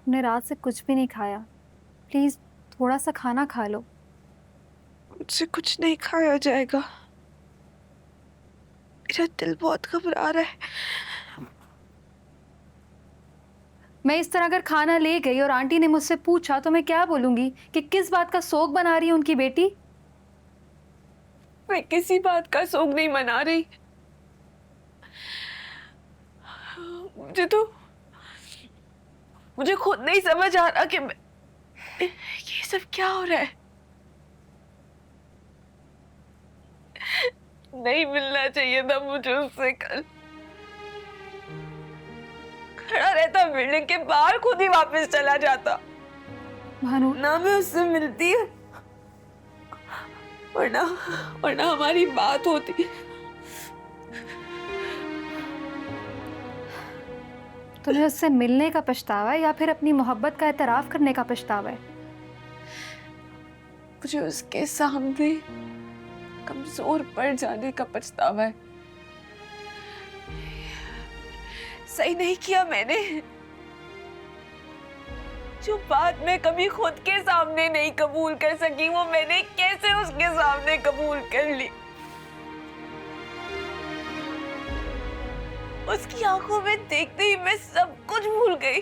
तुमने रात से कुछ भी नहीं खाया। प्लीज थोड़ा सा खाना खा लो। मुझसे कुछ नहीं खाया जाएगा। मेरा दिल बहुत घबरा रहा है। मैं इस तरह अगर खाना ले गई और आंटी ने मुझसे पूछा तो मैं क्या बोलूंगी कि किस बात का शोक बना रही है उनकी बेटी। मैं किसी बात का शोक नहीं मना रही। मुझे खुद नहीं समझ आ रहा कि ये सब क्या हो रहा है। नहीं मिलना चाहिए था मुझे उससे कल। खड़ा रहता बिल्डिंग के बाहर, खुद ही वापस चला जाता। भानु, ना मैं उससे मिलती वरना वरना हमारी बात होती। तुम्हें उससे मिलने का पछतावा है या फिर अपनी मोहब्बत का एतराफ करने का पछतावा है? मुझे उसके सामने कमजोर पड़ जाने का पछतावा है। सही नहीं किया मैंने। जो बात मैं कभी खुद के सामने नहीं कबूल कर सकी, वो मैंने कैसे उसके सामने कबूल कर ली। उसकी आंखों में देखते ही मैं सब कुछ भूल गई।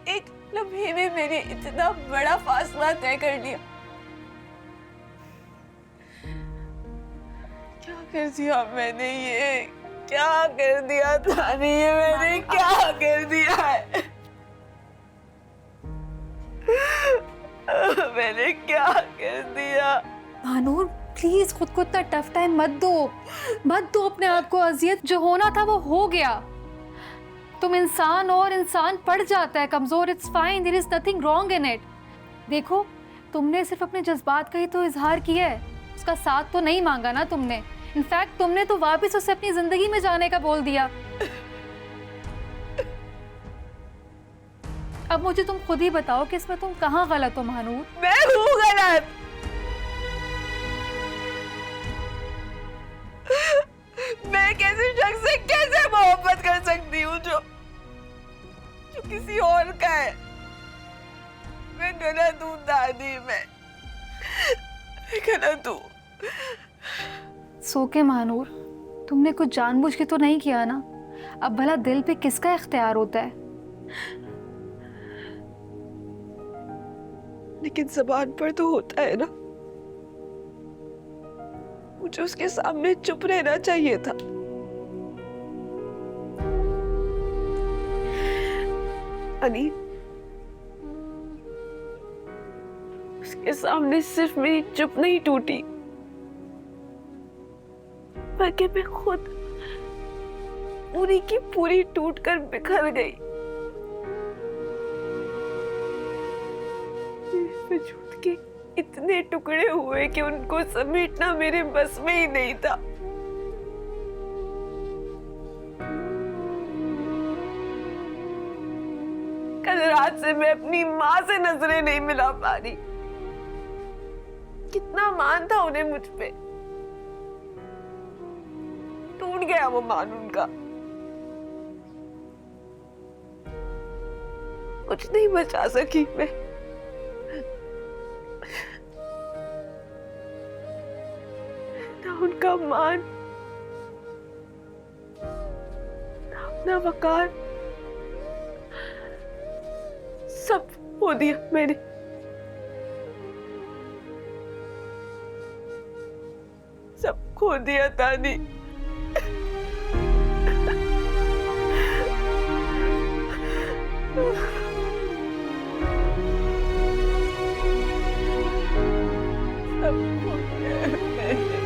एक लम्हे में मैंने इतना बड़ा फासला तय कर लिया। क्या कर दिया मैंने? ये क्या कर दिया तानी? ये मैंने क्या कर दिया है? मैंने क्या कर दिया? भानु प्लीज खुद को इतना टफ टाइम मत दो अपने आप को अजियत। जो होना था वो हो गया। तुम इंसान हो और इंसान पड़ जाता है कमजोर। It's fine, there is nothing wrong in it. देखो, तुमने सिर्फ अपने जज्बात का ही तो इजहार किया है, उसका साथ तो नहीं मांगा ना तुमने। इनफैक्ट तुमने तो वापस उसे अपनी जिंदगी में जाने का बोल दिया। अब मुझे तुम खुद ही बताओ कि इसमें तुम कहाँ गलत हो महानूर? मैं हूँ गलत। मैं कैसे शख्स से कैसे मोहब्बत कर सकती हूँ जो किसी और का है? मैं गलत हूँ दादी। मैं गलत हूँ। सो के महानूर, तुमने कुछ जानबूझ के तो नहीं किया ना? अब भला दिल पे किसका इख्तियार होता है? लेकिन ज़बान पर तो होता है ना। मुझे उसके सामने चुप रहना चाहिए था। अनी, उसके सामने सिर्फ मेरी चुप नहीं टूटी, बल्कि मैं खुद पूरी की पूरी टूटकर बिखर गई। वजूद के इतने टुकड़े हुए कि उनको समेटना मेरे बस में ही नहीं था। कल रात से मैं अपनी माँ से नजरें नहीं मिला पा रही। कितना मान था उन्हें मुझ पे। टूट गया वो मान उनका। कुछ नहीं बचा सकी मैं। ना उनका मान, ना अपना वकार, सब खो दिया मैंने। सब खो दिया तानी। सब खो दिया मैंने।